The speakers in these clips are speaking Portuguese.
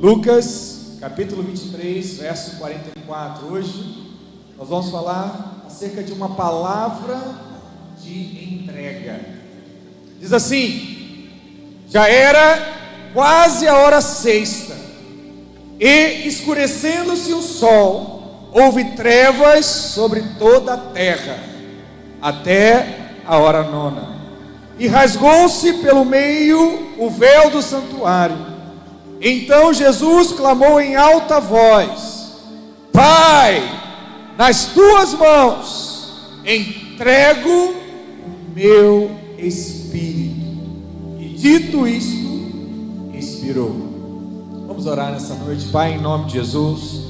Lucas, capítulo 23, verso 44. Hoje nós vamos falar acerca de uma palavra de entrega. Diz assim: já era quase a hora sexta, e escurecendo-se o sol, houve trevas sobre toda a terra, até a hora nona. E rasgou-se pelo meio o véu do santuário. Então Jesus clamou em alta voz: Pai, nas tuas mãos entrego o meu espírito. E dito isto, expirou. Vamos orar nessa noite. Pai, em nome de Jesus,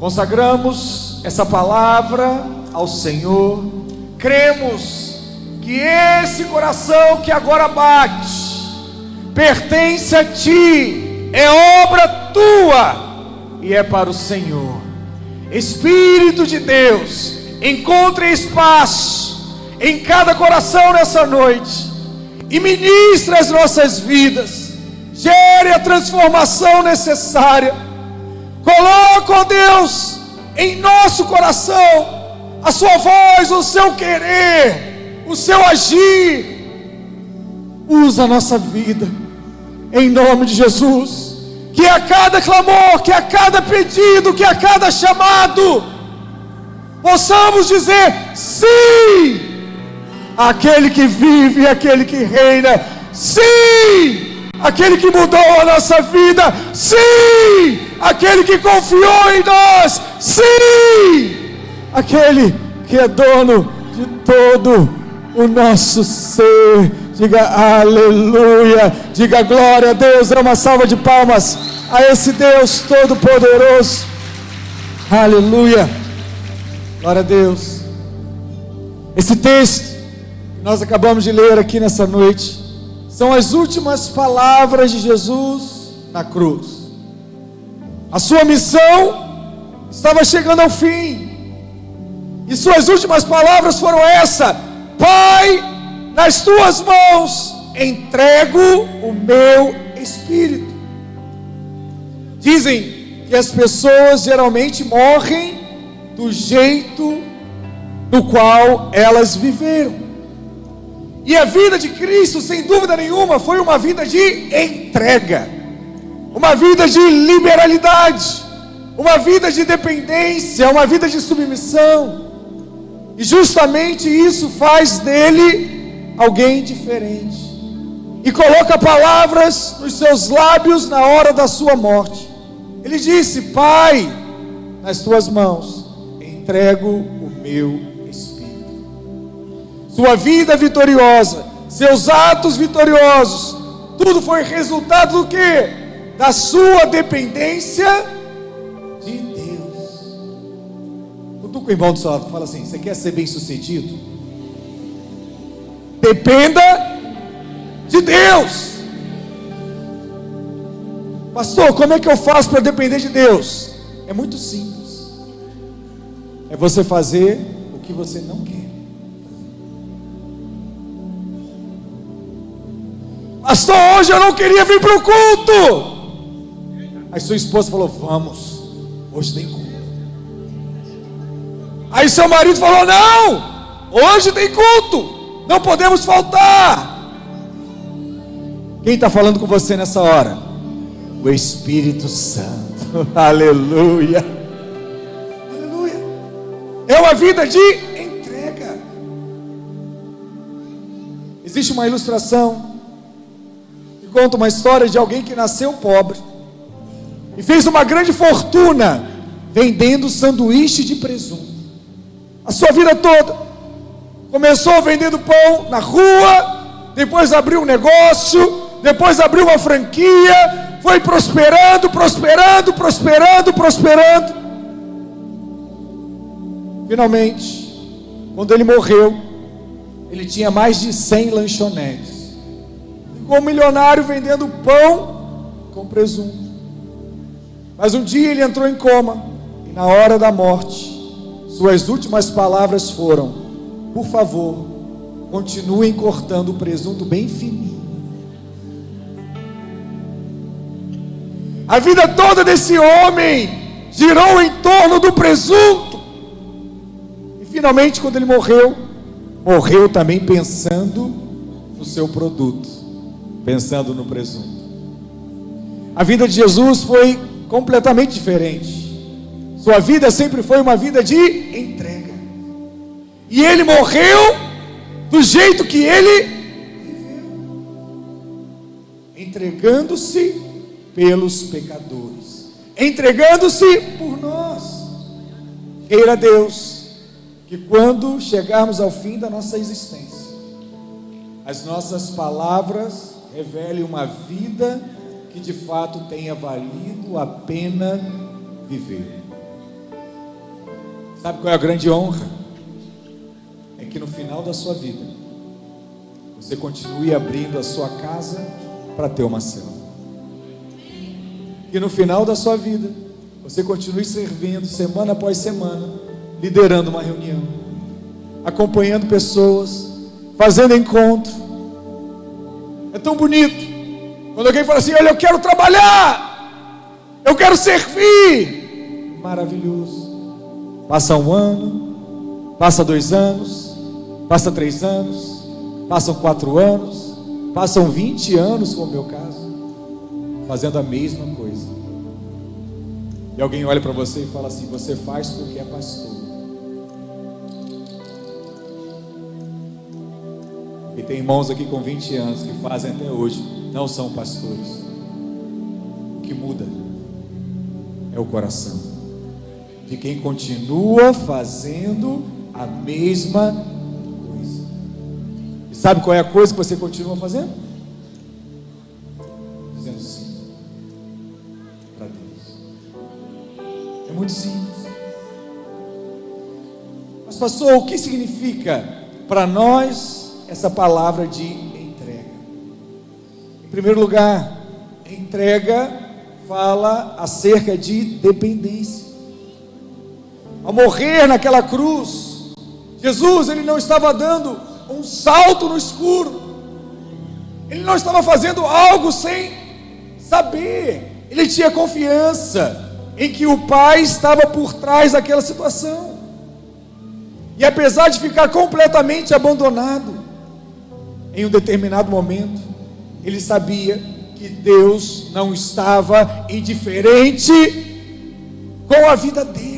consagramos essa palavra ao Senhor. Cremos que esse coração que agora bate pertence a Ti, é obra Tua e é para o Senhor. Espírito de Deus, encontre espaço em cada coração nessa noite e ministre as nossas vidas, gere a transformação necessária. Coloca, ó Deus, em nosso coração a Sua voz, o Seu querer, o Seu agir. Usa a nossa vida, em nome de Jesus. Que a cada clamor, que a cada pedido, que a cada chamado, possamos dizer sim àquele que vive e àquele que reina. Sim àquele que mudou a nossa vida. Sim àquele que confiou em nós. Sim àquele que é dono de todo o nosso ser. Diga aleluia, diga glória a Deus. Dê uma salva de palmas a esse Deus todo-poderoso. Aleluia, glória a Deus. Esse texto que nós acabamos de ler aqui nessa noite são as últimas palavras de Jesus na cruz. A sua missão estava chegando ao fim, e suas últimas palavras foram essa: Pai, nas tuas mãos entrego o meu espírito. Dizem que as pessoas geralmente morrem do jeito do qual elas viveram. E a vida de Cristo, sem dúvida nenhuma, foi uma vida de entrega, uma vida de liberalidade, uma vida de dependência, uma vida de submissão. E justamente isso faz dele alguém diferente, e coloca palavras nos seus lábios na hora da sua morte. Ele disse: Pai, nas tuas mãos entrego o meu espírito. Sua vida vitoriosa, seus atos vitoriosos, tudo foi resultado do quê? Da sua dependência de Deus. Cutuca o irmão do seu lado, fala assim: você quer ser bem sucedido? Dependa de Deus. Pastor, como é que eu faço para depender de Deus? É muito simples. É você fazer o que você não quer. Pastor, hoje eu não queria vir para o culto. Aí sua esposa falou: vamos, hoje tem culto. Aí seu marido falou: não, hoje tem culto, não podemos faltar. Quem está falando com você nessa hora? O Espírito Santo. Aleluia, aleluia. É uma vida de entrega. Existe uma ilustração que conta uma história de alguém que nasceu pobre e fez uma grande fortuna vendendo sanduíche de presunto. A sua vida toda começou vendendo pão na rua, depois abriu um negócio, depois abriu uma franquia, foi prosperando. Finalmente, quando ele morreu, ele tinha mais de 100 lanchonetes. Ficou milionário vendendo pão com presunto. Mas um dia ele entrou em coma, e na hora da morte, suas últimas palavras foram: por favor, continuem cortando o presunto bem fininho. A vida toda desse homem girou em torno do presunto. E finalmente, quando ele morreu, morreu também pensando no seu produto, pensando no presunto. A vida de Jesus foi completamente diferente. Sua vida sempre foi uma vida de entrega. E ele morreu do jeito que ele viveu, entregando-se pelos pecadores, entregando-se por nós. Queira Deus que quando chegarmos ao fim da nossa existência, as nossas palavras revelem uma vida que de fato tenha valido a pena viver. Sabe qual é a grande honra? É que no final da sua vida, você continue abrindo a sua casa para ter uma célula. Que no final da sua vida, você continue servindo semana após semana, liderando uma reunião, acompanhando pessoas, fazendo encontro. É tão bonito quando alguém fala assim: olha, eu quero trabalhar, eu quero servir. Maravilhoso. Passa um ano, passa 2 anos, passa 3 anos, passam 4 anos, passam 20 anos, como é o meu caso, fazendo a mesma coisa. E alguém olha para você e fala assim: você faz porque é pastor. E tem irmãos aqui com 20 anos que fazem até hoje, não são pastores. O que muda é o coração de quem continua fazendo a mesma coisa. E sabe qual é a coisa que você continua fazendo? Dizendo sim para Deus. É muito simples. Mas pastor, o que significa para nós essa palavra de entrega? Em primeiro lugar, entrega fala acerca de dependência. Ao morrer naquela cruz, Jesus, ele não estava dando um salto no escuro, ele não estava fazendo algo sem saber, ele tinha confiança em que o Pai estava por trás daquela situação. E apesar de ficar completamente abandonado, em um determinado momento, ele sabia que Deus não estava indiferente com a vida dele.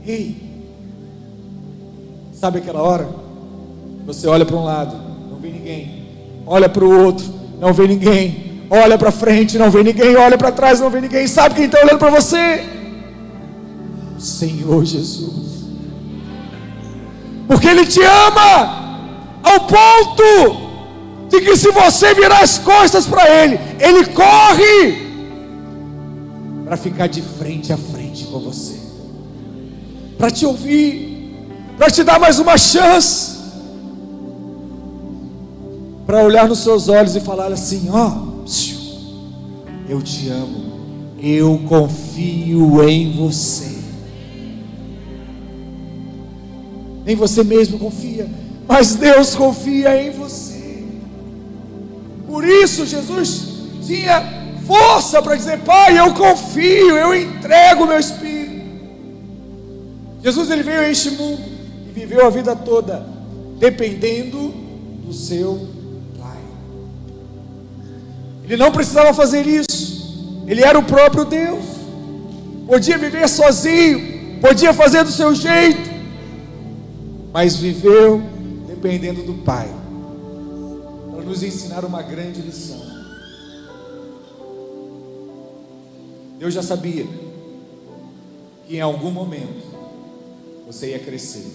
Ei, sabe aquela hora? Você olha para um lado, não vê ninguém. Olha para o outro, não vê ninguém. Olha para frente, não vê ninguém. Olha para trás, não vê ninguém. Sabe quem está olhando para você? O Senhor Jesus. Porque Ele te ama ao ponto de que se você virar as costas para Ele, Ele corre para ficar de frente a frente com você, para te ouvir, para te dar mais uma chance, para olhar nos seus olhos e falar assim: ó, eu te amo, eu confio em você. Nem você mesmo confia, mas Deus confia em você. Por isso Jesus tinha força para dizer: Pai, eu confio, eu entrego o meu espírito. Jesus, ele veio a este mundo e viveu a vida toda dependendo do seu Pai. Ele não precisava fazer isso, ele era o próprio Deus, podia viver sozinho, podia fazer do seu jeito, mas viveu dependendo do Pai, para nos ensinar uma grande lição. Deus já sabia que em algum momento você ia crescer,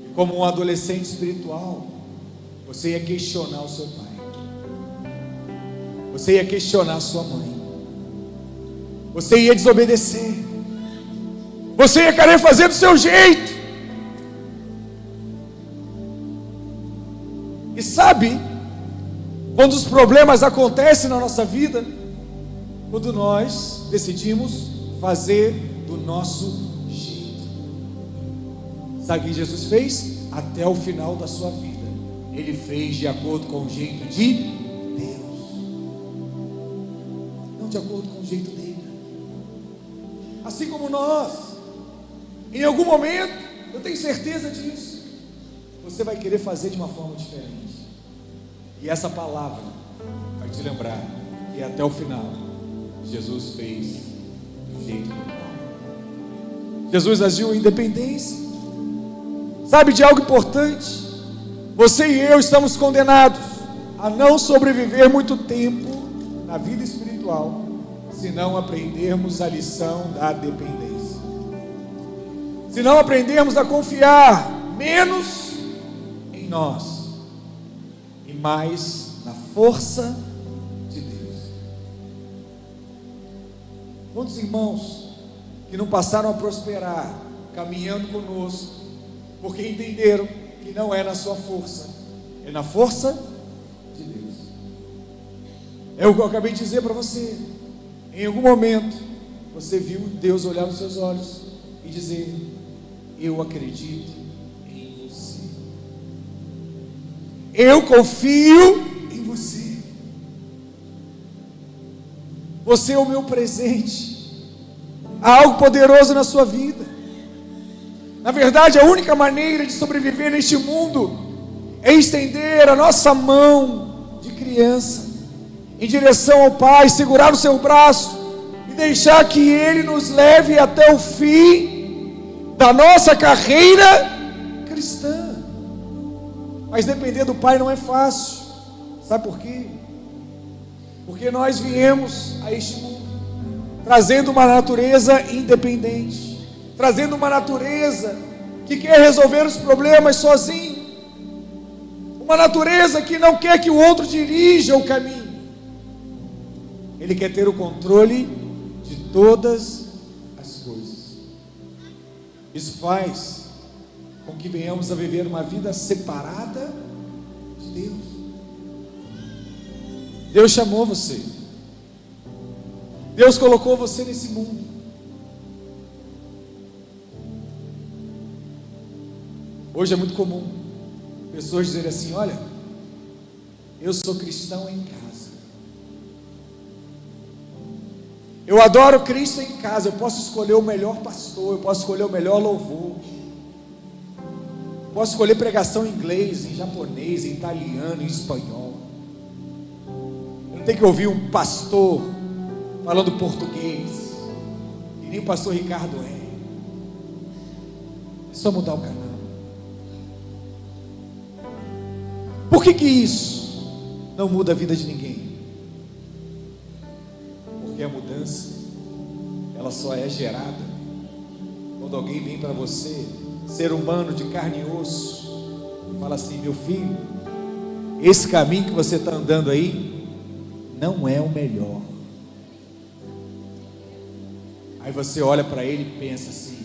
e como um adolescente espiritual, você ia questionar o seu pai, você ia questionar a sua mãe, você ia desobedecer, você ia querer fazer do seu jeito. E sabe, quando os problemas acontecem na nossa vida, quando nós decidimos fazer do nosso jeito. Sabe o que Jesus fez? Até o final da sua vida, Ele fez de acordo com o jeito de Deus. de acordo com o jeito dele. Assim como nós, em algum momento, eu tenho certeza disso, você vai querer fazer de uma forma diferente. E essa palavra vai te lembrar que até o final, Jesus fez do jeito normal. Jesus agiu em independência. Sabe de algo importante? Você e eu estamos condenados a não sobreviver muito tempo na vida espiritual, se não aprendermos a lição da dependência. Se não aprendermos a confiar menos em nós e mais na força de Deus. Quantos irmãos que não passaram a prosperar caminhando conosco, porque entenderam que não é na sua força, é na força de Deus. É o que eu acabei de dizer para você. Em algum momento você viu Deus olhar nos seus olhos e dizer: eu acredito em você, eu confio em você, você é o meu presente. Há algo poderoso na sua vida. Na verdade, a única maneira de sobreviver neste mundo é estender a nossa mão de criança em direção ao Pai, segurar o seu braço e deixar que Ele nos leve até o fim da nossa carreira cristã. Mas depender do Pai não é fácil. Sabe por quê? Porque nós viemos a este mundo trazendo uma natureza independente, trazendo uma natureza que quer resolver os problemas sozinho, uma natureza que não quer que o outro dirija o caminho. Ele quer ter o controle de todas as coisas. Isso faz com que venhamos a viver uma vida separada de Deus. Deus chamou você, Deus colocou você nesse mundo. Hoje é muito comum pessoas dizerem assim: olha, eu sou cristão em casa, eu adoro Cristo em casa, eu posso escolher o melhor pastor, eu posso escolher o melhor louvor, posso escolher pregação em inglês, em japonês, em italiano, em espanhol. Eu não tenho que ouvir um pastor falando português, e nem o pastor Ricardo é só mudar o canal. Por que isso não muda a vida de ninguém? Porque a mudança, ela só é gerada quando alguém vem para você, ser humano de carne e osso, e fala assim: meu filho, esse caminho que você está andando aí não é o melhor. Aí você olha para ele e pensa assim: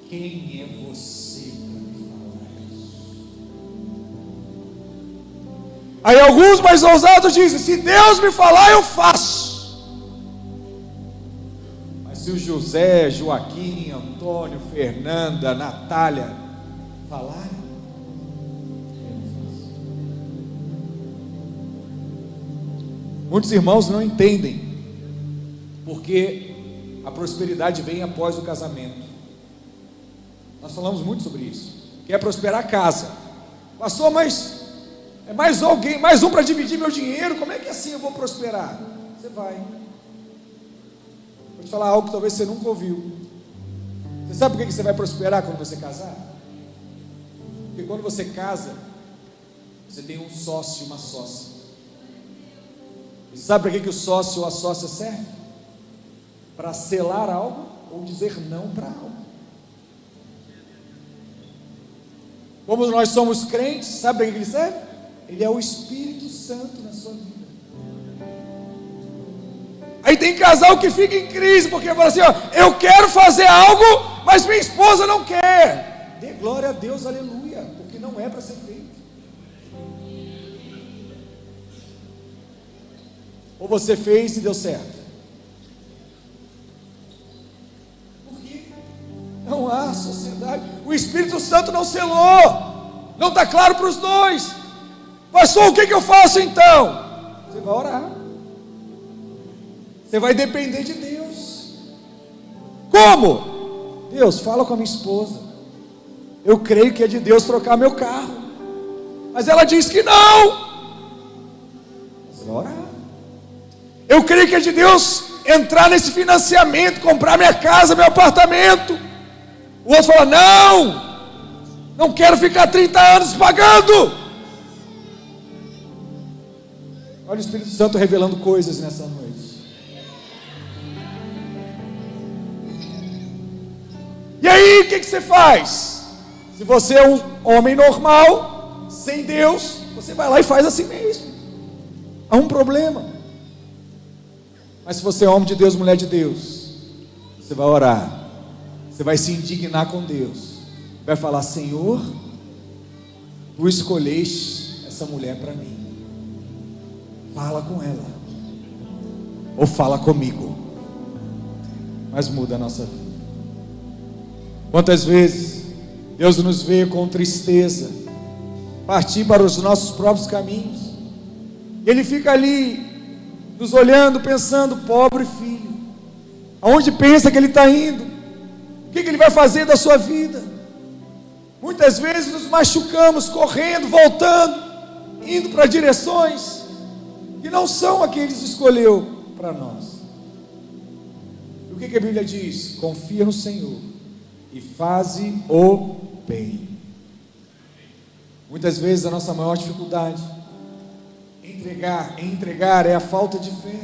quem é você para me falar isso? Aí alguns mais ousados dizem: se Deus me falar, eu faço. Mas se o José, Joaquim, Antônio, Fernanda, Natália falarem, eu não faço. Muitos irmãos não entendem porque a prosperidade vem após o casamento. Nós falamos muito sobre isso. Quer prosperar a casa. Pastor, mas é mais alguém, mais um para dividir meu dinheiro. Como é que assim eu vou prosperar? Você vai. Vou te falar algo que talvez você nunca ouviu. Você sabe por que você vai prosperar quando você casar? Porque quando você casa, você tem um sócio e uma sócia. E sabe para que o sócio ou a sócia serve? Para selar algo ou dizer não para algo. Como nós somos crentes, sabe para que ele serve? Ele é o Espírito Santo na sua vida. Aí tem casal que fica em crise porque fala assim: ó, eu quero fazer algo, mas minha esposa não quer. Dê glória a Deus, aleluia, porque não é para ser feito. Ou você fez e deu certo? Não há sociedade. O Espírito Santo não selou. Não está claro para os dois. Pastor, o que eu faço então? Você vai orar. Você vai depender de Deus. Como? Deus, fala com a minha esposa. Eu creio que é de Deus trocar meu carro, mas ela diz que não. Você vai orar. Eu creio que é de Deus entrar nesse financiamento, comprar minha casa, meu apartamento. O outro fala: não quero ficar 30 anos pagando. Olha o Espírito Santo revelando coisas nessa noite. E aí, o que você faz? Se você é um homem normal, sem Deus, você vai lá e faz assim mesmo. Há um problema. Mas se você é homem de Deus, mulher de Deus, você vai orar. Você vai se indignar com Deus. Vai falar: Senhor, Tu escolheste essa mulher para mim. Fala com ela. Ou fala comigo. Mas muda a nossa vida. Quantas vezes Deus nos vê com tristeza, partir para os nossos próprios caminhos, e Ele fica ali, nos olhando, pensando: pobre filho, aonde pensa que ele está indo? O que ele vai fazer da sua vida? Muitas vezes nos machucamos, correndo, voltando, indo para direções que não são a que Ele escolheu para nós. E o que a Bíblia diz? Confia no Senhor e faze o bem. Muitas vezes a nossa maior dificuldade em entregar é a falta de fé,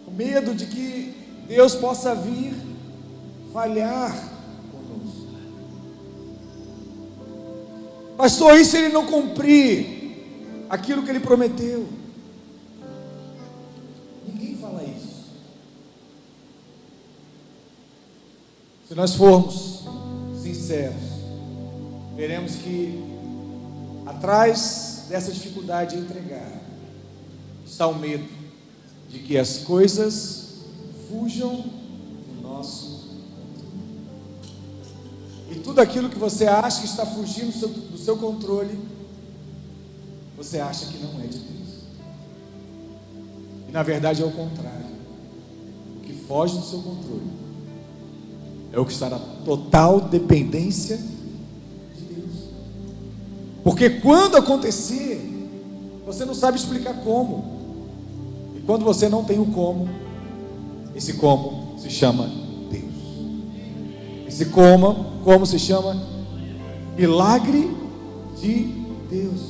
o medo de que Deus possa vir falhar conosco. Pastor, e se Ele não cumprir aquilo que Ele prometeu? Ninguém fala isso. Se nós formos sinceros, veremos que atrás dessa dificuldade de entregar está o medo de que as coisas fujam do nosso controle. E tudo aquilo que você acha que está fugindo do seu controle, você acha que não é de Deus. E na verdade é o contrário. O que foge do seu controle é o que está na total dependência de Deus. Porque quando acontecer, você não sabe explicar como. E quando você não tem o como, esse como se chama Deus. Esse como se chama milagre de Deus.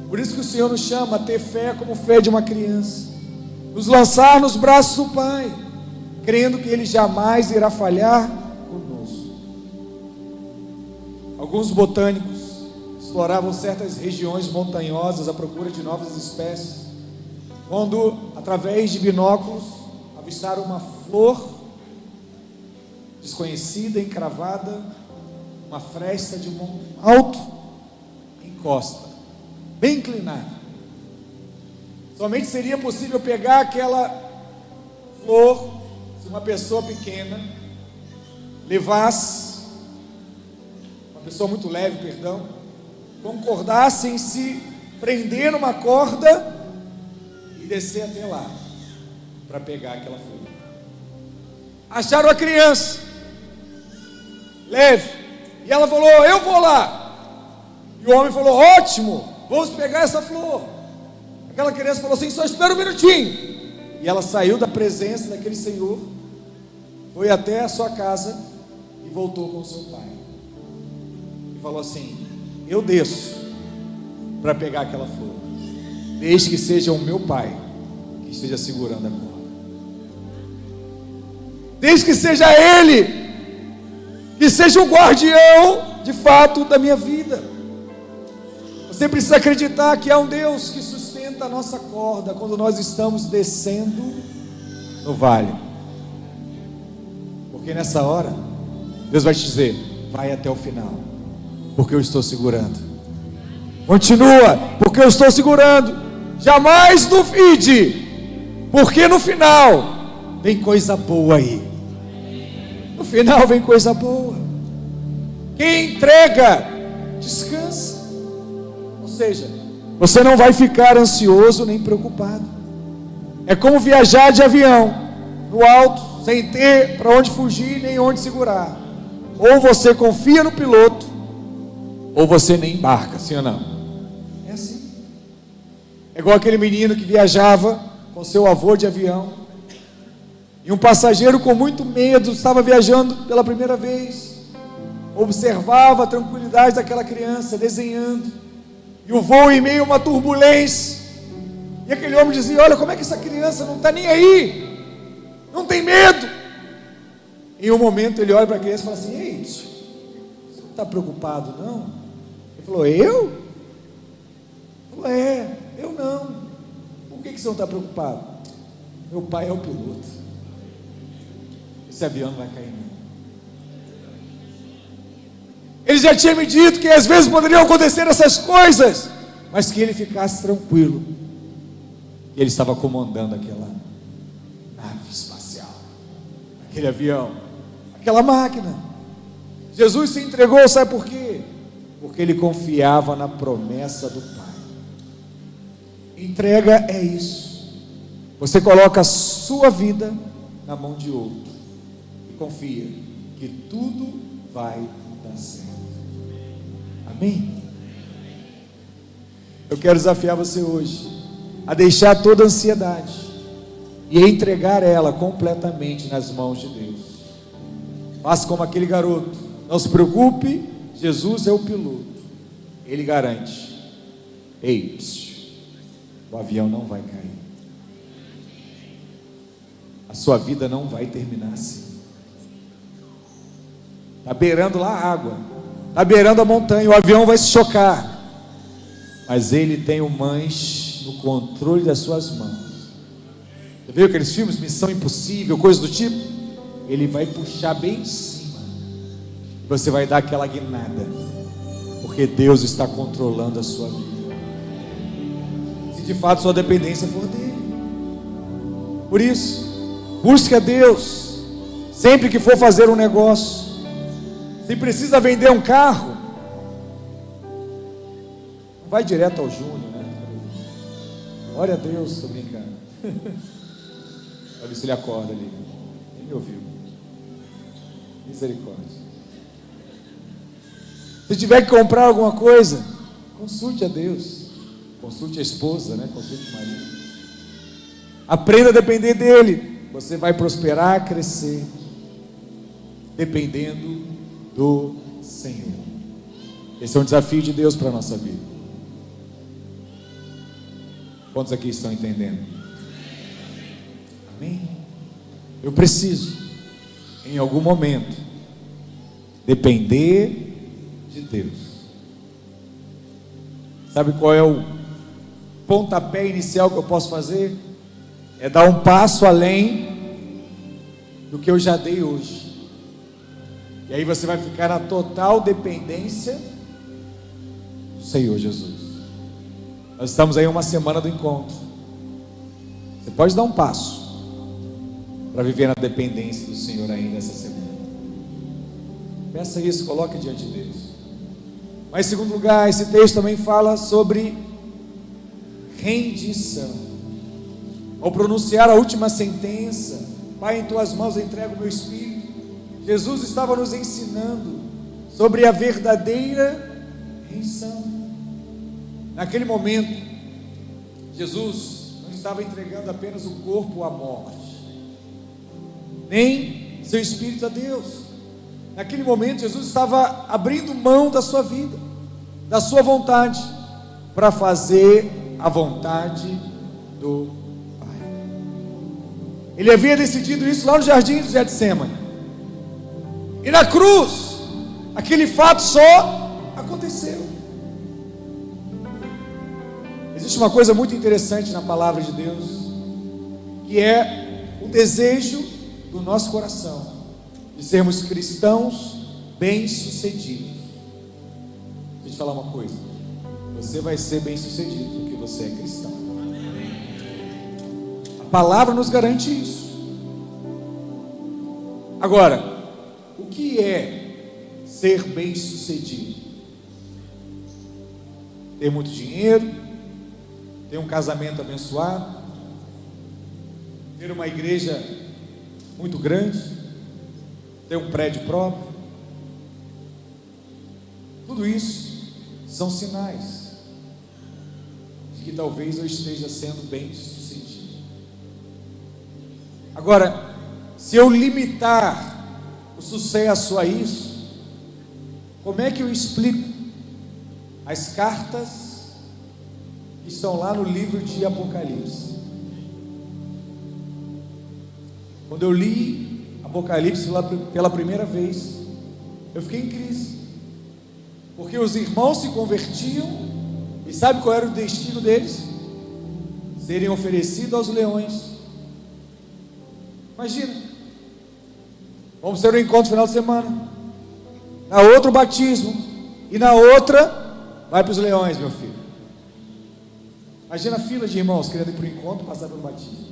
Por isso que o Senhor nos chama a ter fé como fé de uma criança, nos lançar nos braços do Pai, crendo que Ele jamais irá falhar conosco. Alguns botânicos exploravam certas regiões montanhosas à procura de novas espécies, quando, através de binóculos, avistaram uma flor desconhecida, encravada, uma fresta de um alto encosta, bem inclinada. Somente seria possível pegar aquela flor se uma pessoa pequena levasse, uma pessoa muito leve, concordasse em se prender numa corda e descer até lá para pegar aquela flor. Acharam a criança leve e ela falou: eu vou lá. E o homem falou: ótimo, vamos pegar essa flor. Aquela criança falou assim: só espera um minutinho. E ela saiu da presença daquele senhor, foi até a sua casa e voltou com o seu pai e falou assim: eu desço para pegar aquela flor, desde que seja o meu pai que esteja segurando a corda, desde que seja Ele que seja o guardião de fato da minha vida. Você precisa acreditar que há um Deus que sustenta a nossa corda quando nós estamos descendo no vale, porque nessa hora Deus vai te dizer: vai até o final, porque eu estou segurando. Continua, porque eu estou segurando. Jamais duvide, porque no final vem coisa boa aí. No final vem coisa boa. Quem entrega, descansa. Ou seja, você não vai ficar ansioso nem preocupado. É como viajar de avião, no alto, sem ter para onde fugir nem onde segurar. Ou você confia no piloto, ou você nem embarca, sim ou não? É assim. É igual aquele menino que viajava com seu avô de avião, e um passageiro com muito medo estava viajando pela primeira vez, observava a tranquilidade daquela criança, desenhando, e o voo em meio a uma turbulência, e aquele homem dizia: olha como é que essa criança não está nem aí, não tem medo. Em um momento ele olha para a criança e fala assim: ei, você não está preocupado não? Ele falou: eu? Ele falou: eu não. Por que você não está preocupado? Meu pai é o piloto, esse avião não vai cair não. Ele já tinha me dito que às vezes poderiam acontecer essas coisas, mas que ele ficasse tranquilo, que ele estava comandando aquela nave espacial, aquele avião, aquela máquina. Jesus se entregou, sabe por quê? Porque ele confiava na promessa do Pai. Entrega é isso. Você coloca a sua vida na mão de outro e confia que tudo vai dar certo. Amém? Eu quero desafiar você hoje a deixar toda a ansiedade e entregar ela completamente nas mãos de Deus. Faça como aquele garoto. Não se preocupe, Jesus é o piloto. Ele garante: ei, o avião não vai cair. A sua vida não vai terminar assim. Está beirando lá a água, está beirando a montanha, o avião vai se chocar, mas ele tem o manche no controle das suas mãos. Você viu aqueles filmes, Missão Impossível, coisa do tipo? Ele vai puxar bem em cima, você vai dar aquela guinada, porque Deus está controlando a sua vida, se de fato sua dependência for dele. Por isso, busque a Deus sempre que for fazer um negócio. Se precisa vender um carro, não vai direto ao Júnior, né? Glória a Deus, estou brincando. Olha se ele acorda ali. Ele me ouviu. Misericórdia. Se tiver que comprar alguma coisa, consulte a Deus. Consulte a esposa, né? Consulte o marido. Aprenda a depender dele. Você vai prosperar, crescer, dependendo do Senhor. Esse é um desafio de Deus para a nossa vida. Quantos aqui estão entendendo? Amém? Eu preciso, em algum momento, depender de Deus. Sabe qual é o pontapé inicial que eu posso fazer? É dar um passo além do que eu já dei hoje. E aí você vai ficar na total dependência do Senhor Jesus. Nós estamos aí uma semana do encontro. Você pode dar um passo para viver na dependência do Senhor ainda essa semana. Peça isso, coloque diante de Deus. Mas em segundo lugar, esse texto também fala sobre rendição. Ao pronunciar a última sentença: Pai, em tuas mãos entrego o meu espírito, Jesus estava nos ensinando sobre a verdadeira rendição. Naquele momento, Jesus não estava entregando apenas o corpo à morte, nem seu espírito a Deus. Naquele momento, Jesus estava abrindo mão da sua vida, da sua vontade, para fazer a vontade do Pai. Ele havia decidido isso lá no jardim do Getsêmani. E na cruz, aquele fato só aconteceu. Existe uma coisa muito interessante na palavra de Deus, que é o desejo do nosso coração de sermos cristãos bem-sucedidos. Deixa eu te falar uma coisa: você vai ser bem-sucedido porque você é cristão. A palavra nos garante isso. Agora, o que é ser bem-sucedido? Ter muito dinheiro, ter um casamento abençoado, ter uma igreja muito grande, ter um prédio próprio. Tudo isso são sinais de que talvez eu esteja sendo bem sucedido. Agora, se eu limitar o sucesso a isso, como é que eu explico as cartas que estão lá no livro de Apocalipse? Quando eu li Apocalipse pela primeira vez, eu fiquei em crise, porque os irmãos se convertiam, e sabe qual era o destino deles? Serem oferecidos aos leões. Imagina, vamos ter um encontro final de semana, na outra o batismo, e na outra vai para os leões, meu filho. Imagina a fila de irmãos querendo ir para o encontro, passar pelo batismo.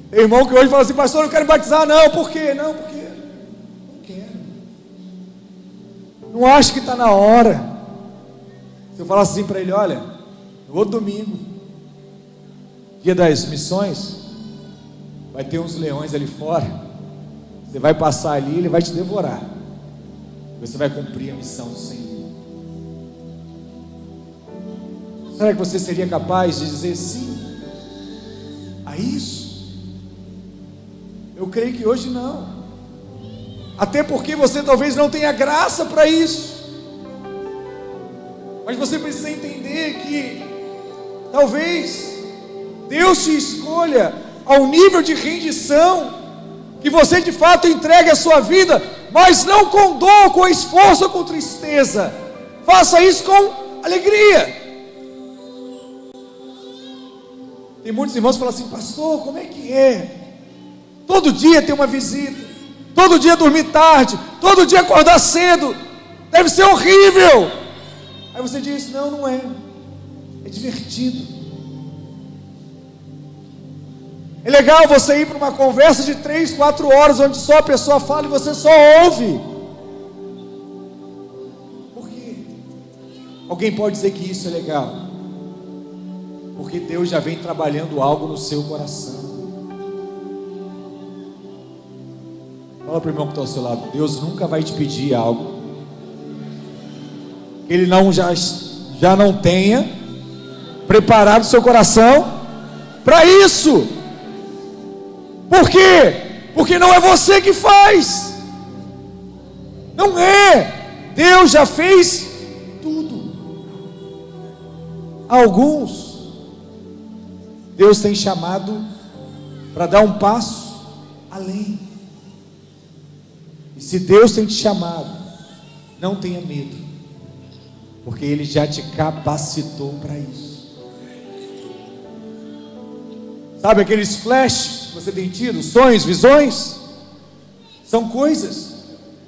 Tem irmão que hoje fala assim: pastor, eu não quero batizar. Não, por quê? Não, porque não quero, não acho que está na hora. Se eu falasse assim para ele: olha, no outro domingo, dia das missões, vai ter uns leões ali fora, você vai passar ali, ele vai te devorar, você vai cumprir a missão do Senhor. Será que você seria capaz de dizer sim a isso? Eu creio que hoje não, até porque você talvez não tenha graça para isso, mas você precisa entender que talvez Deus te escolha ao nível de rendição, que você de fato entregue a sua vida, mas não com dor, com esforço ou com tristeza. Faça isso com alegria. Tem muitos irmãos que falam assim: pastor, como é que é? Todo dia tem uma visita, todo dia dormir tarde, todo dia acordar cedo, deve ser horrível. Aí você diz: não, não é, é divertido. É legal você ir para uma conversa de 3, 4 horas, onde só a pessoa fala e você só ouve. Por quê? Alguém pode dizer que isso é legal? Porque Deus já vem trabalhando algo no seu coração. Fala para o irmão que está ao seu lado: Deus nunca vai te pedir algo que Ele já não tenha preparado o seu coração para isso. Por quê? Porque não é você que faz, não é. Deus já fez tudo. Alguns Deus tem chamado para dar um passo além. E se Deus tem te chamado, não tenha medo, porque Ele já te capacitou para isso. Sabe aqueles flashes que você tem tido, sonhos, visões? São coisas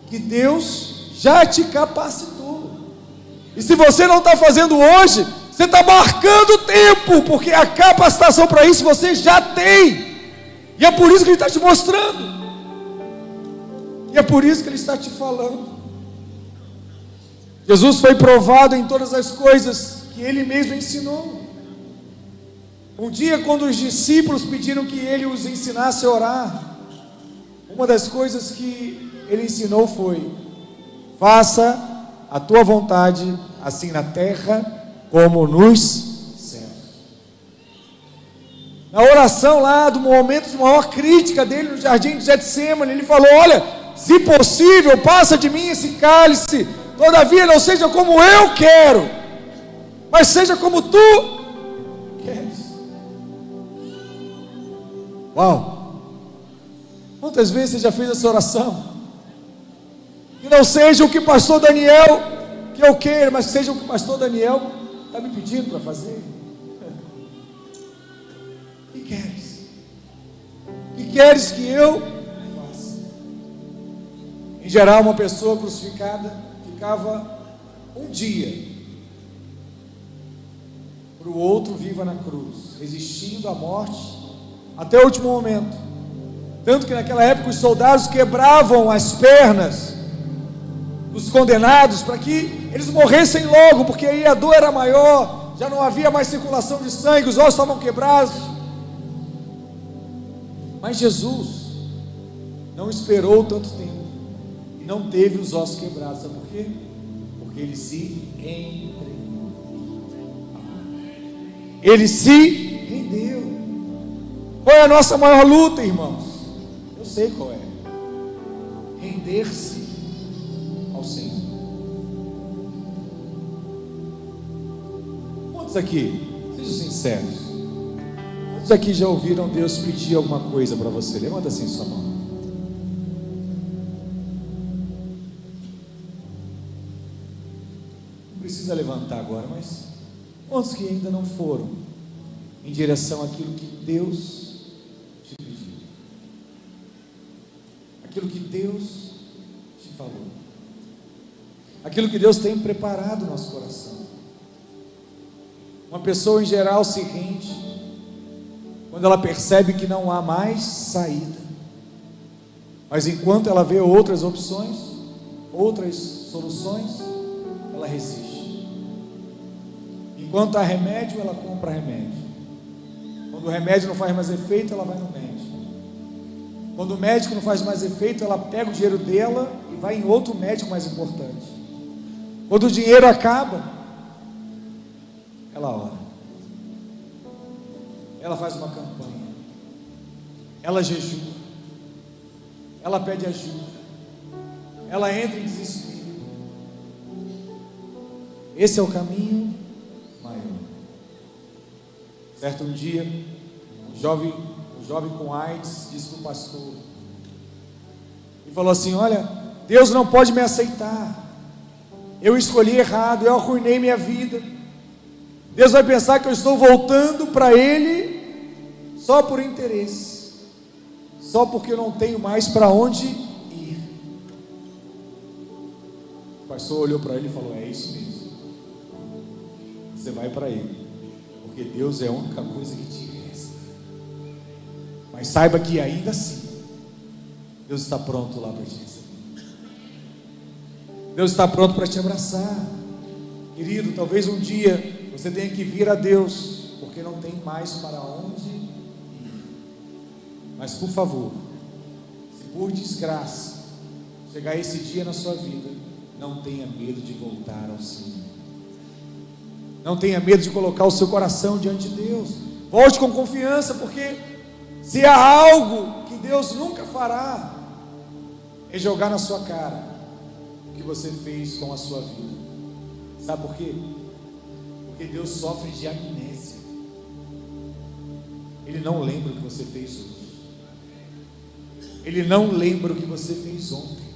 que Deus já te capacitou. E se você não está fazendo hoje, você está marcando o tempo, porque a capacitação para isso você já tem. E é por isso que Ele está te mostrando. E é por isso que Ele está te falando. Jesus foi provado em todas as coisas que Ele mesmo ensinou. Um dia, quando os discípulos pediram que Ele os ensinasse a orar, uma das coisas que Ele ensinou foi: faça a tua vontade, assim na terra como nos céus. Na oração lá, do momento de maior crítica dele no jardim de Getsêmani, Ele falou: olha, se possível, passa de mim esse cálice, todavia não seja como eu quero, mas seja como tu queres. Uau! Quantas vezes você já fez essa oração? Que não seja o que pastor Daniel que eu quero, mas seja o que pastor Daniel está me pedindo para fazer. O que queres? O que queres que eu faça? Em geral, uma pessoa crucificada ficava um dia para o outro viva na cruz, resistindo à morte até o último momento. Tanto que naquela época os soldados quebravam as pernas dos condenados para que eles morressem logo, porque aí a dor era maior. já não havia mais circulação de sangue, os ossos estavam quebrados. Mas Jesus não esperou tanto tempo e não teve os ossos quebrados. Sabe por quê? Porque ele se entregou. Ele se rendeu. Qual é a nossa maior luta, irmãos? Eu sei qual é. Render-se ao Senhor. Quantos aqui, sejam sinceros, quantos aqui já ouviram Deus pedir alguma coisa para você? Levanta assim sua mão. Não precisa levantar agora, mas quantos que ainda não foram em direção àquilo que Deus te pediu? Aquilo que Deus te falou, aquilo que Deus tem preparado no nosso coração. Uma pessoa em geral se rende quando ela percebe que não há mais saída, mas enquanto ela vê outras opções, outras soluções, ela resiste. Enquanto há remédio, ela compra remédio. Quando o remédio não faz mais efeito, ela vai no médico. Quando o médico não faz mais efeito, ela pega o dinheiro dela e vai em outro médico mais importante. Quando o dinheiro acaba, ela ora, ela faz uma campanha, ela jejua, ela pede ajuda, ela entra em desespero. Esse é o caminho maior. Certo um dia, um jovem com AIDS disse para o pastor e falou assim: olha, Deus não pode me aceitar, eu escolhi errado, eu arruinei minha vida. Deus vai pensar que eu estou voltando para Ele só por interesse, só porque eu não tenho mais para onde ir. O pastor olhou para ele e falou: é isso mesmo, você vai para Ele, porque Deus é a única coisa que te resta. Mas saiba que ainda assim Deus está pronto lá para te receber. Deus está pronto para te abraçar. Querido, talvez um dia você tenha que vir a Deus, porque não tem mais para onde ir. Mas por favor, se por desgraça chegar esse dia na sua vida, não tenha medo de voltar ao Senhor. Não tenha medo de colocar o seu coração diante de Deus. Volte com confiança, porque se há algo que Deus nunca fará, é jogar na sua cara o que você fez com a sua vida. Sabe por quê? Porque Deus sofre de amnésia. Ele não lembra o que você fez hoje. Ele não lembra o que você fez ontem.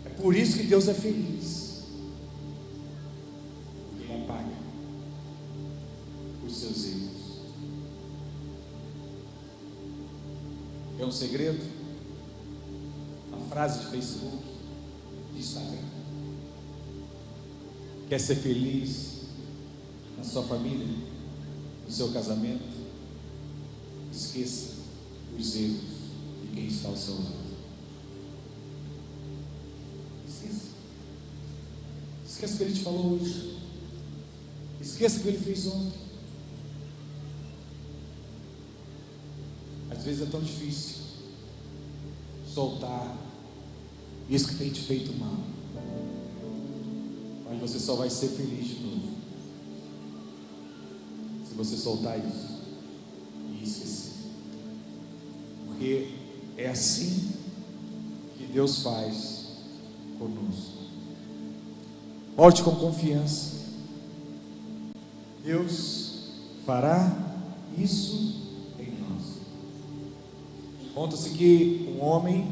É por isso que Deus é feliz. Porque Ele apaga os seus erros. É um segredo? Uma frase de Facebook, de Instagram. Quer ser feliz na sua família, no seu casamento? Esqueça os erros de quem está ao seu lado. Esqueça. Esqueça o que ele te falou hoje. Esqueça o que ele fez ontem. Às vezes é tão difícil soltar isso que tem te feito mal. Mas você só vai ser feliz de novo se você soltar isso e esquecer. Porque é assim que Deus faz conosco. Volte com confiança. Deus fará isso em nós. Conta-se que um homem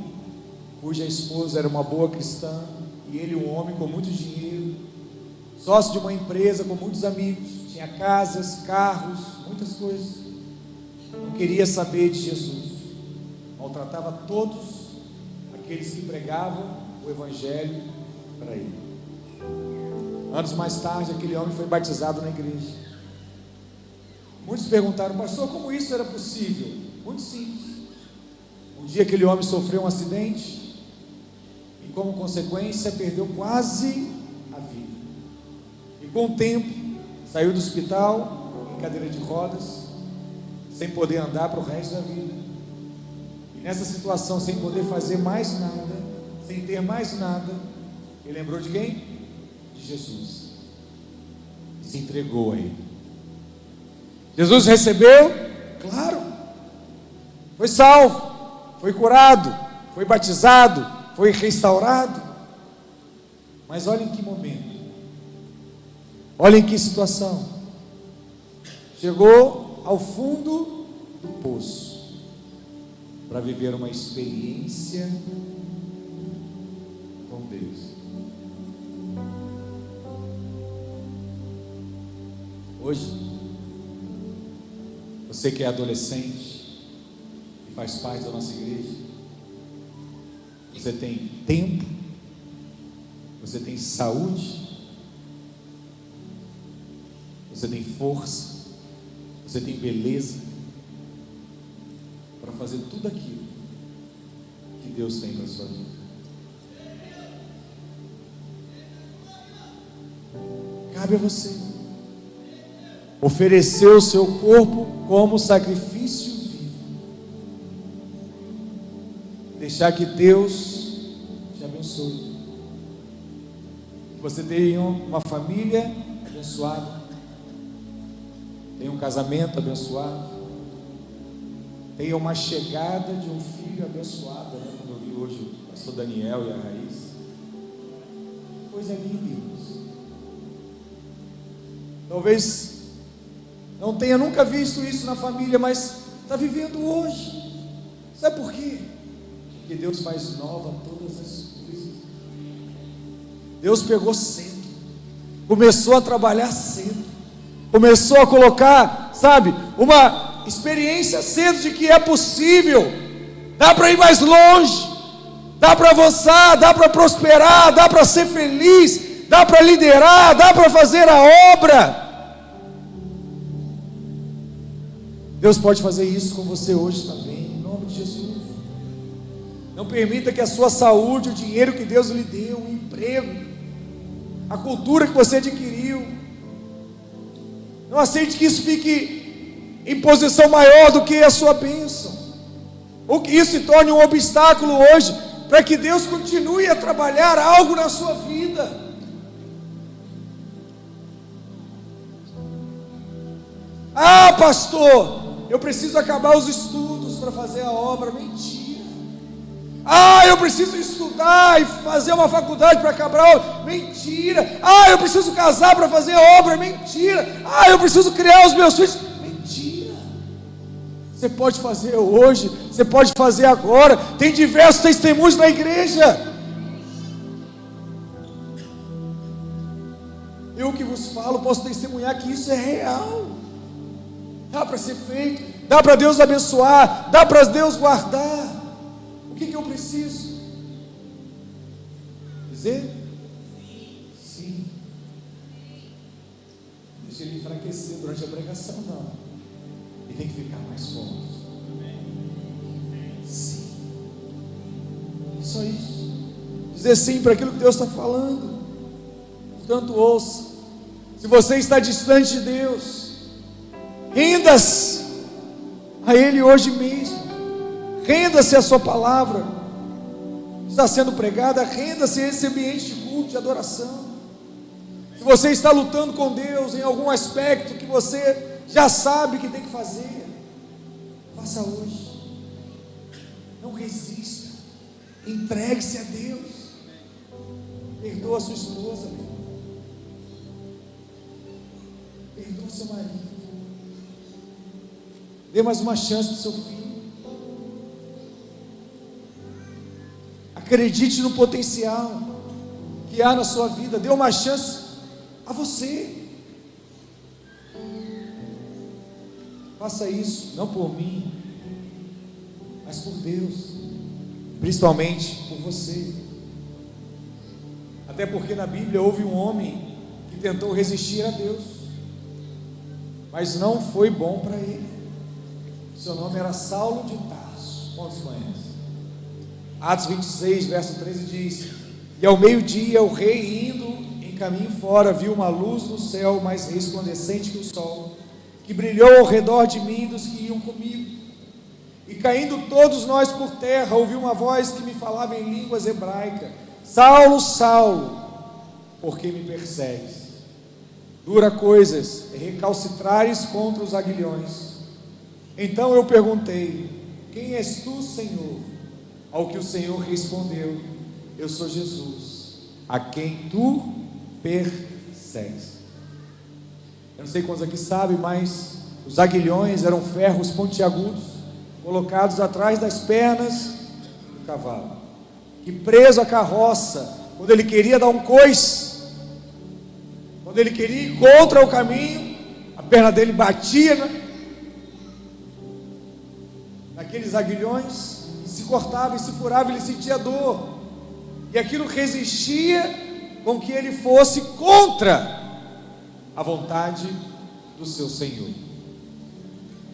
cuja esposa era uma boa cristã, e ele, um homem com muito dinheiro, sócio de uma empresa, com muitos amigos, tinha casas, carros, muitas coisas, não queria saber de Jesus, maltratava todos aqueles que pregavam o Evangelho para ele. Anos mais tarde, aquele homem foi batizado na igreja. Muitos perguntaram: pastor, como isso era possível? Muito simples. Um dia aquele homem sofreu um acidente e, como consequência, perdeu quase a vida. E com o tempo, saiu do hospital em cadeira de rodas, sem poder andar para o resto da vida. E nessa situação, sem poder fazer mais nada, sem ter mais nada, ele lembrou de quem? De Jesus. E se entregou a ele. Jesus recebeu? Claro. Foi salvo, foi curado, foi batizado, foi restaurado. Mas olha em que momento, olha em que situação. Chegou ao fundo do poço para viver uma experiência com Deus. Hoje, você que é adolescente e faz parte da nossa igreja, você tem tempo, você tem saúde, você tem força, você tem beleza para fazer tudo aquilo que Deus tem para a sua vida. Cabe a você oferecer o seu corpo como sacrifício vivo, deixar que Deus te abençoe, que você tenha uma família abençoada, tenha um casamento abençoado, tenha uma chegada de um filho abençoado, né? Como eu vi hoje o pastor Daniel e a Raíssa, coisa linda, irmãos. Talvez não tenha nunca visto isso na família, mas está vivendo hoje. Sabe por quê? Porque Deus faz nova todas as coisas. Deus pegou cedo, começou a trabalhar cedo, começou a colocar, sabe, uma experiência cedo de que é possível, dá para ir mais longe, dá para avançar, dá para prosperar, dá para ser feliz, dá para liderar, dá para fazer a obra. Deus pode fazer isso com você hoje também, em nome de Jesus. Não permita que a sua saúde, o dinheiro que Deus lhe deu, o emprego, a cultura que você adquiriu, não aceite que isso fique em posição maior do que a sua bênção, ou que isso se torne um obstáculo hoje, para que Deus continue a trabalhar algo na sua vida. Ah, pastor, eu preciso acabar os estudos para fazer a obra. Mentira. Ah, eu preciso estudar e fazer uma faculdade para acabar a obra. Mentira. Ah, eu preciso casar para fazer a obra. Mentira. Ah, eu preciso criar os meus filhos. Mentira. Você pode fazer hoje, você pode fazer agora. Tem diversos testemunhos na igreja. Eu que vos falo, posso testemunhar que isso é real. Dá para ser feito, dá para Deus abençoar, dá para Deus guardar. O que eu preciso? Dizer? Sim. Deixa ele enfraquecer durante a pregação, não. Ele tem que ficar mais forte. Sim. Só isso. Dizer sim para aquilo que Deus está falando. Portanto, ouça. Se você está distante de Deus, renda-se a Ele hoje mesmo, renda-se à sua palavra, está sendo pregada, renda-se a esse ambiente de culto, de adoração. Se você está lutando com Deus em algum aspecto que você já sabe que tem que fazer, faça hoje, não resista, entregue-se a Deus, perdoa a sua esposa, perdoa seu marido, dê mais uma chance para o seu filho. Acredite no potencial que há na sua vida. Dê uma chance a você. Faça isso, não por mim, mas por Deus, principalmente por você. Até porque na Bíblia houve um homem que tentou resistir a Deus, mas não foi bom para ele. Seu nome era Saulo de Tarso. Quantos conhecem? Atos 26, verso 13 diz: e ao meio-dia o rei, indo em caminho fora, vi uma luz no céu mais resplandecente que o sol, que brilhou ao redor de mim e dos que iam comigo. E caindo todos nós por terra, ouvi uma voz que me falava em línguas hebraicas: Saulo, Saulo, por que me persegues? Dura coisas é recalcitrares contra os aguilhões. Então eu perguntei: quem és tu, Senhor? Ao que o Senhor respondeu: eu sou Jesus, a quem tu persegues. Eu não sei quantos aqui sabem, mas os aguilhões eram ferros pontiagudos, colocados atrás das pernas do cavalo, que preso à carroça, quando ele queria dar um coice, quando ele queria ir contra o caminho, a perna dele batia naqueles aguilhões, e se cortava e se furava, ele sentia dor, e aquilo resistia com que ele fosse contra a vontade do seu Senhor.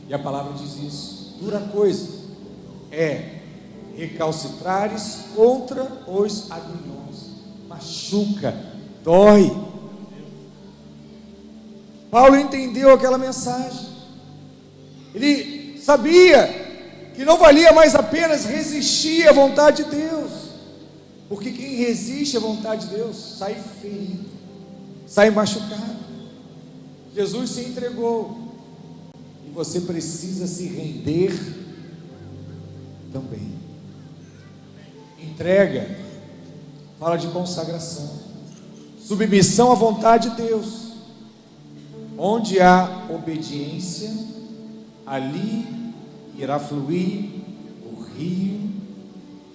E a palavra diz isso: dura coisa é recalcitrares contra os aguilhões. Machuca, dói. Paulo entendeu aquela mensagem. Ele sabia que não valia mais apenas resistir à vontade de Deus, porque quem resiste à vontade de Deus sai ferido, sai machucado. Jesus se entregou, e você precisa se render também. Entrega fala de consagração, submissão à vontade de Deus. Onde há obediência, ali irá fluir o rio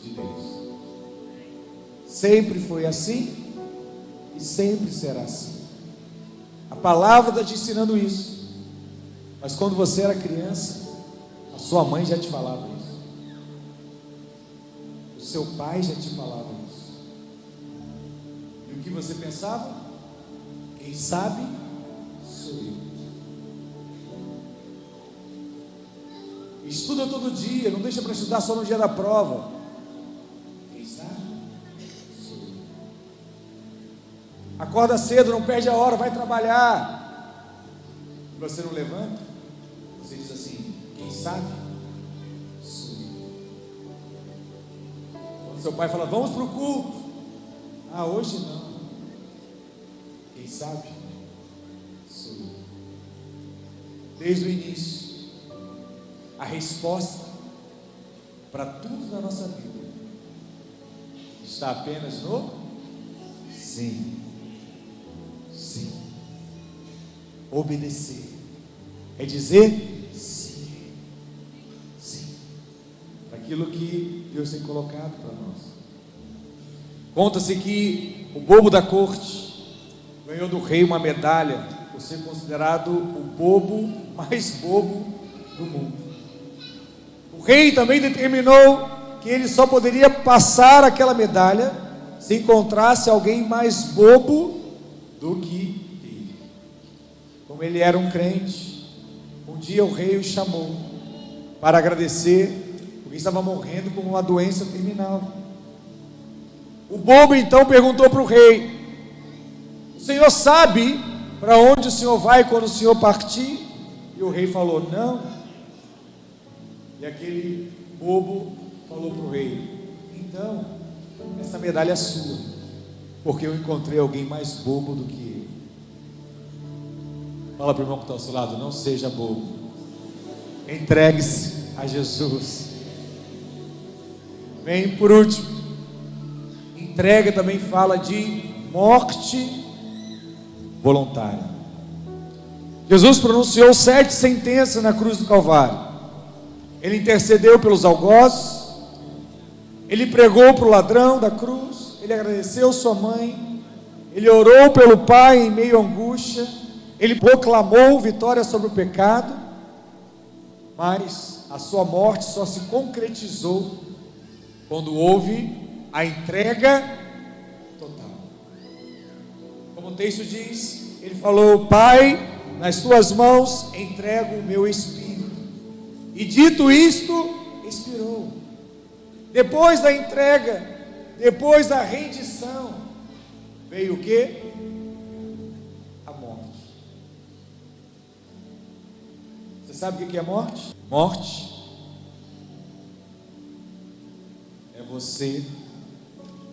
de Deus. Sempre foi assim e sempre será assim. A palavra está te ensinando isso. Mas quando você era criança, a sua mãe já te falava isso, o seu pai já te falava isso. E o que você pensava? Quem sabe sou eu. Estuda todo dia, não deixa para estudar só no dia da prova. Quem sabe sou eu. Acorda cedo, não perde a hora, vai trabalhar. E você não levanta, você diz assim: quem sabe sou eu. Quando seu pai fala: vamos para o culto, ah, hoje não. Quem sabe sou eu. Desde o início, a resposta para tudo na nossa vida está apenas no sim. Sim. Obedecer é dizer sim. Sim. Para aquilo que Deus tem colocado para nós. Conta-se que o bobo da corte ganhou do rei uma medalha por ser considerado o bobo mais bobo do mundo. O rei também determinou que ele só poderia passar aquela medalha se encontrasse alguém mais bobo do que ele. Como ele era um crente, um dia o rei o chamou para agradecer, porque estava morrendo com uma doença terminal. O bobo então perguntou para o rei: o senhor sabe para onde o senhor vai quando o senhor partir? E o rei falou: não. E aquele bobo falou para o rei: então, essa medalha é sua, porque eu encontrei alguém mais bobo do que ele. Fala para o irmão que está ao seu lado: não seja bobo, entregue-se a Jesus. Vem por último, entrega também fala de morte voluntária. Jesus pronunciou 7 sentenças na cruz do Calvário. Ele intercedeu pelos algozes, ele pregou para o ladrão da cruz, ele agradeceu sua mãe, ele orou pelo pai em meio à angústia, ele proclamou vitória sobre o pecado, mas a sua morte só se concretizou quando houve a entrega total. Como o texto diz, ele falou: Pai, nas tuas mãos entrego o meu espírito. E dito isto, expirou. Depois da entrega, depois da rendição, veio o quê? Você sabe o que é morte? Morte é você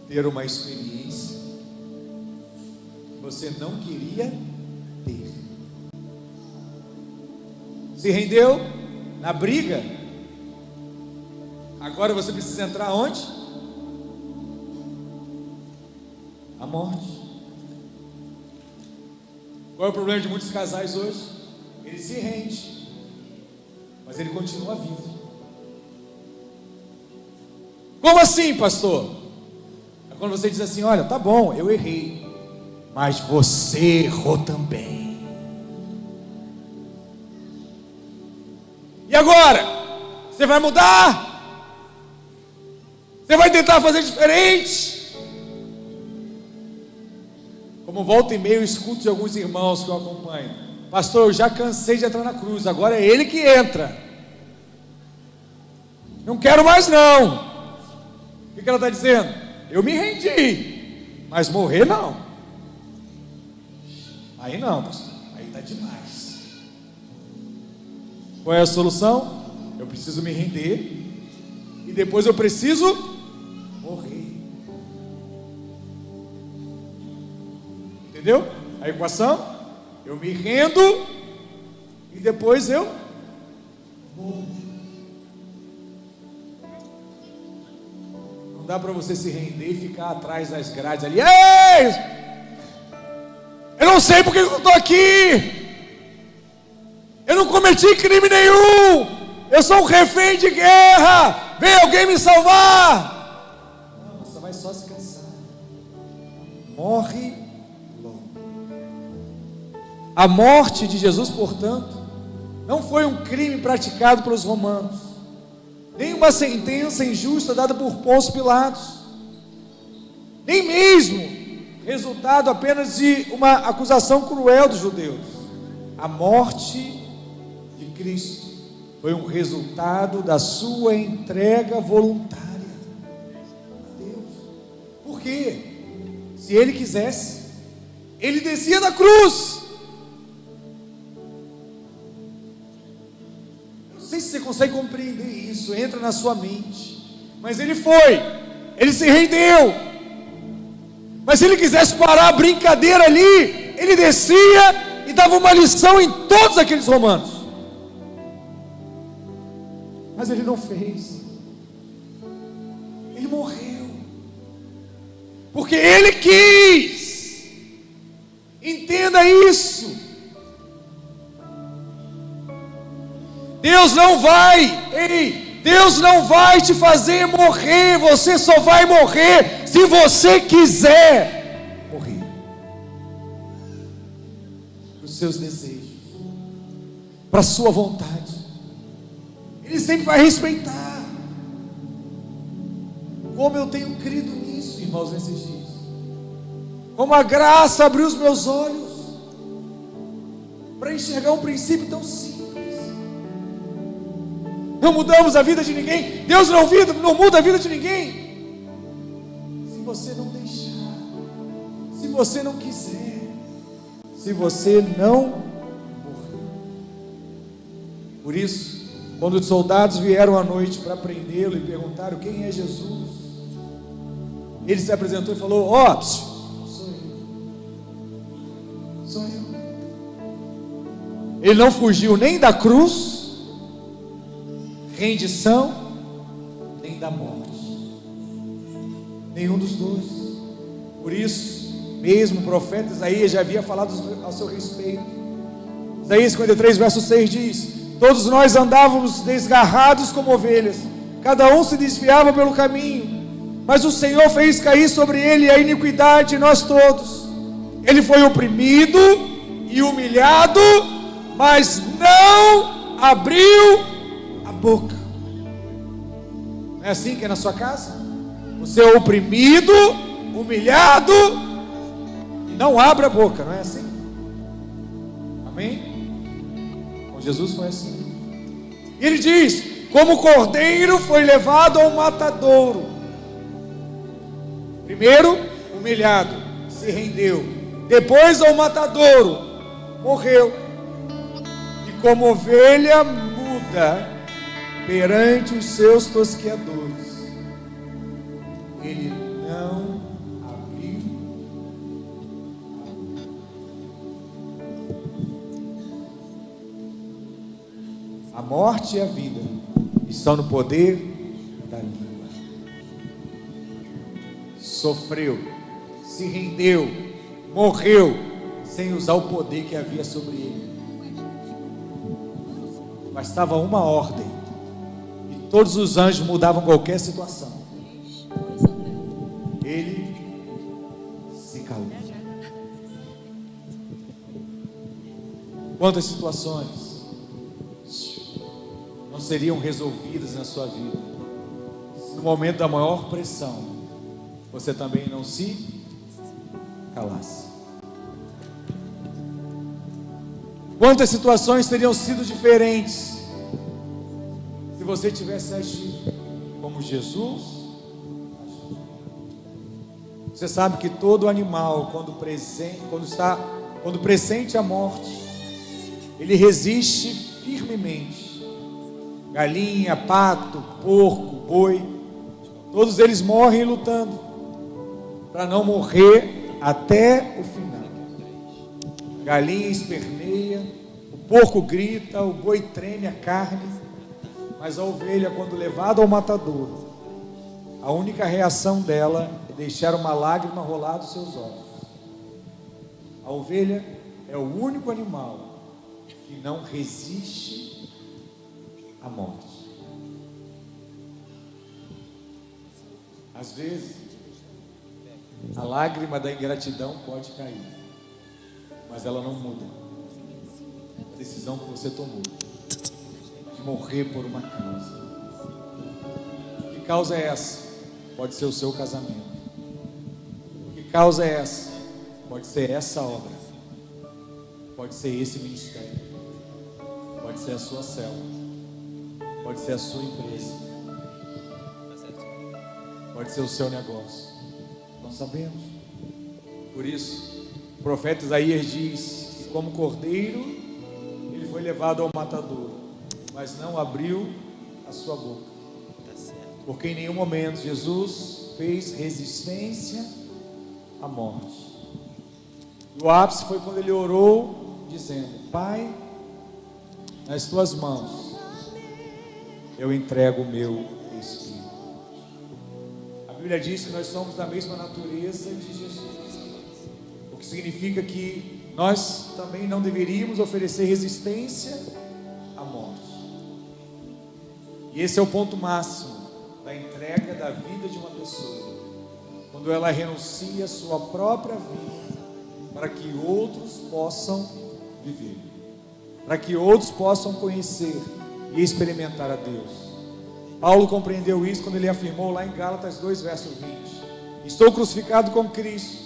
ter uma experiência que você não queria ter. Se rendeu na briga, agora você precisa entrar onde? A morte. Qual é o problema de muitos casais hoje? Ele se rende, mas ele continua vivo. Como assim, pastor? É quando você diz assim: olha, tá bom, eu errei, mas você errou também. E agora? Você vai mudar? Você vai tentar fazer diferente? Como volta e meia eu escuto de alguns irmãos que eu acompanho: pastor, eu já cansei de entrar na cruz, agora é ele que entra. Não quero mais não. O que ela está dizendo? Eu me rendi, mas morrer não. Aí não, pastor, aí está demais. Qual é a solução? Eu preciso me render e depois eu preciso morrer. Entendeu? A equação? Eu me rendo e depois eu morro. Não dá para você se render e ficar atrás das grades ali. Ei! Eu não sei porque eu estou aqui. Eu não cometi crime nenhum. Eu sou um refém de guerra. Vem alguém me salvar. Não, você vai só se cansar. Morre logo. A morte de Jesus, portanto, não foi um crime praticado pelos romanos, nem uma sentença injusta dada por Pôncio Pilatos, nem mesmo resultado apenas de uma acusação cruel dos judeus. A morte de Cristo foi um resultado da sua entrega voluntária a Deus. Por quê? Se ele quisesse, ele descia da cruz. Não sei se você consegue compreender isso, entra na sua mente, mas ele foi, ele se rendeu. Mas se ele quisesse parar a brincadeira ali, ele descia e dava uma lição em todos aqueles romanos. Mas ele não fez. Ele morreu porque ele quis. Entenda isso. Deus não vai te fazer morrer. Você só vai morrer se você quiser morrer. Para os seus desejos, para a sua vontade. Ele sempre vai respeitar. Como eu tenho crido nisso, irmãos, nesses dias. Como a graça abriu os meus olhos para enxergar um princípio tão simples. Não mudamos a vida de ninguém. Deus não muda a vida de ninguém. Se você não deixar, se você não quiser, se você não morrer. Por isso, quando os soldados vieram à noite para prendê-lo e perguntaram quem é Jesus, ele se apresentou e falou: ó, sou eu. Ele não fugiu nem da cruz, rendição, nem da morte. Nenhum dos dois. Por isso, mesmo o profeta Isaías já havia falado ao seu respeito. Isaías 53, verso 6 diz: todos nós andávamos desgarrados como ovelhas, cada um se desviava pelo caminho, mas o Senhor fez cair sobre ele a iniquidade de nós todos. Ele foi oprimido e humilhado, mas não abriu a boca. Não é assim que é na sua casa? Você é oprimido, humilhado e não abre a boca, não é assim? Amém? Com Jesus foi assim. E ele diz: como o cordeiro foi levado ao matadouro. Primeiro humilhado, se rendeu. Depois ao matadouro, morreu. E como ovelha muda perante os seus tosqueadores, ele não abriu a boca. A morte e a vida estão no poder da língua. Sofreu, se rendeu, morreu, sem usar o poder que havia sobre ele. Bastava uma ordem e todos os anjos mudavam qualquer situação. Ele se calou. Quantas situações não seriam resolvidas na sua vida se no momento da maior pressão você também não se calasse? Quantas situações teriam sido diferentes se você tivesse agido como Jesus? Você sabe que todo animal, quando pressente a morte, ele resiste firmemente. Galinha, pato, porco, boi, todos eles morrem lutando para não morrer até o final. A galinha esperneia, o porco grita, o boi treme a carne, mas a ovelha, quando levada ao matador, a única reação dela é deixar uma lágrima rolar dos seus olhos. A ovelha é o único animal que não resiste à morte. Às vezes, a lágrima da ingratidão pode cair, mas ela não muda a decisão que você tomou de morrer por uma causa. Que causa é essa? Pode ser o seu casamento. Que causa é essa? Pode ser essa obra. Pode ser esse ministério. Pode ser a sua célula. Pode ser a sua empresa. Pode ser o seu negócio. Nós sabemos. Por isso, o profeta Isaías diz que como cordeiro ele foi levado ao matador, mas não abriu a sua boca. Porque em nenhum momento Jesus fez resistência à morte. E o ápice foi quando ele orou dizendo: Pai, nas tuas mãos eu entrego o meu espírito. A Bíblia diz que nós somos da mesma natureza de Jesus, o que significa que nós também não deveríamos oferecer resistência à morte. E esse é o ponto máximo da entrega da vida de uma pessoa, quando ela renuncia a sua própria vida para que outros possam viver, para que outros possam conhecer e experimentar a Deus. Paulo compreendeu isso quando ele afirmou lá em Gálatas 2, verso 20: estou crucificado com Cristo,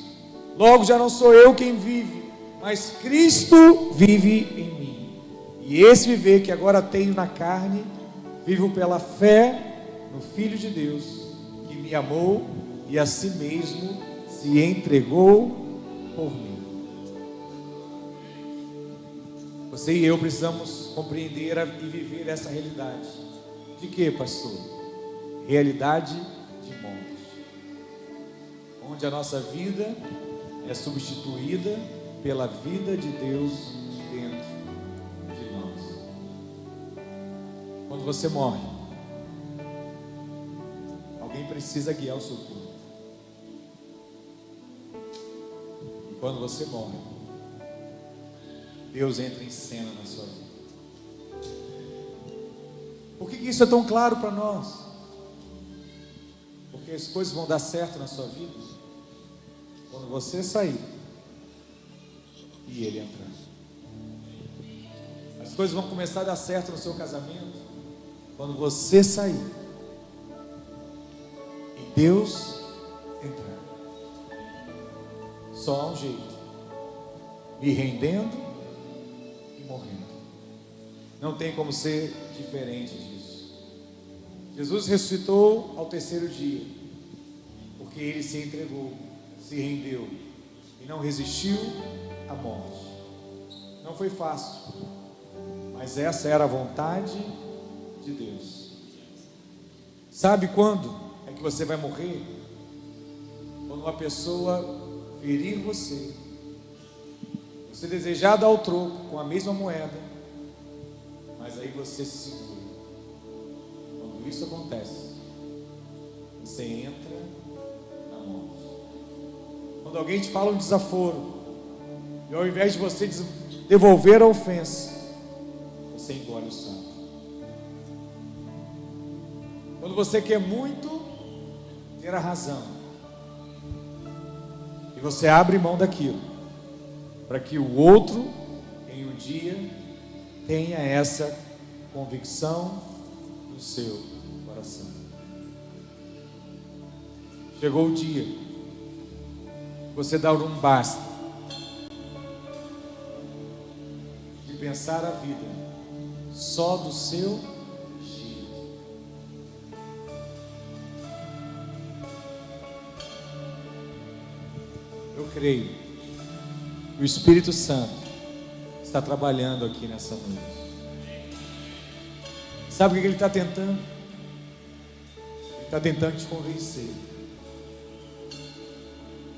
logo já não sou eu quem vive, mas Cristo vive em mim. E esse viver que agora tenho na carne, vivo pela fé no Filho de Deus, que me amou e a si mesmo se entregou por mim. Você e eu precisamos compreender e viver essa realidade. De que, pastor? Realidade de morte, onde a nossa vida é substituída pela vida de Deus dentro de nós. Quando você morre, alguém precisa guiar o seu corpo. E quando você morre, Deus entra em cena na sua vida. Por que isso é tão claro para nós? Porque as coisas vão dar certo na sua vida quando você sair e ele entrar. As coisas vão começar a dar certo no seu casamento quando você sair e Deus entrar. Só há um jeito: me rendendo e morrendo. Não tem como ser diferente disso. Jesus ressuscitou ao terceiro dia, porque ele se entregou, se rendeu e não resistiu à morte. Não foi fácil, Mas essa era a vontade de Deus. Sabe quando é que você vai morrer? Quando uma pessoa ferir você, você desejar dar o troco com a mesma moeda, mas aí você se segura. Quando isso acontece, você entra na morte. Quando alguém te fala um desaforo, e ao invés de você devolver a ofensa, você engole o sapo. Quando você quer muito ter a razão, e você abre mão daquilo, para que o outro, em um dia, tenha essa convicção no seu coração. Chegou o dia, você dá um basta, de pensar a vida só do seu jeito. Eu creio que o Espírito Santo está trabalhando aqui nessa noite. Sabe o que ele está tentando? Ele está tentando te convencer.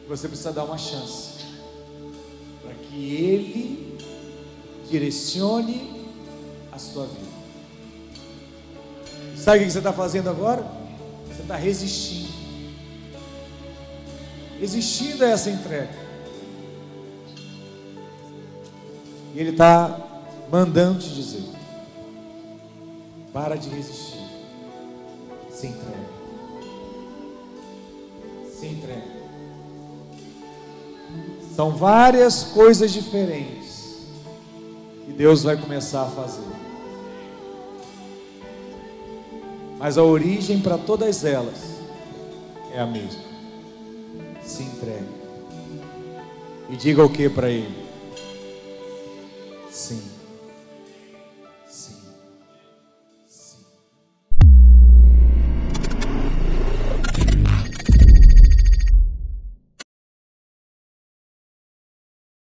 Você precisa dar uma chance para que ele direcione a sua vida. Sabe o que você está fazendo agora? Você está resistindo. Resistindo a essa entrega. E ele está mandando te dizer: para de resistir. Se entrega. Se entrega. São várias coisas diferentes que Deus vai começar a fazer. Mas a origem para todas elas é a mesma. Se entregue. E diga o que para Ele? Sim.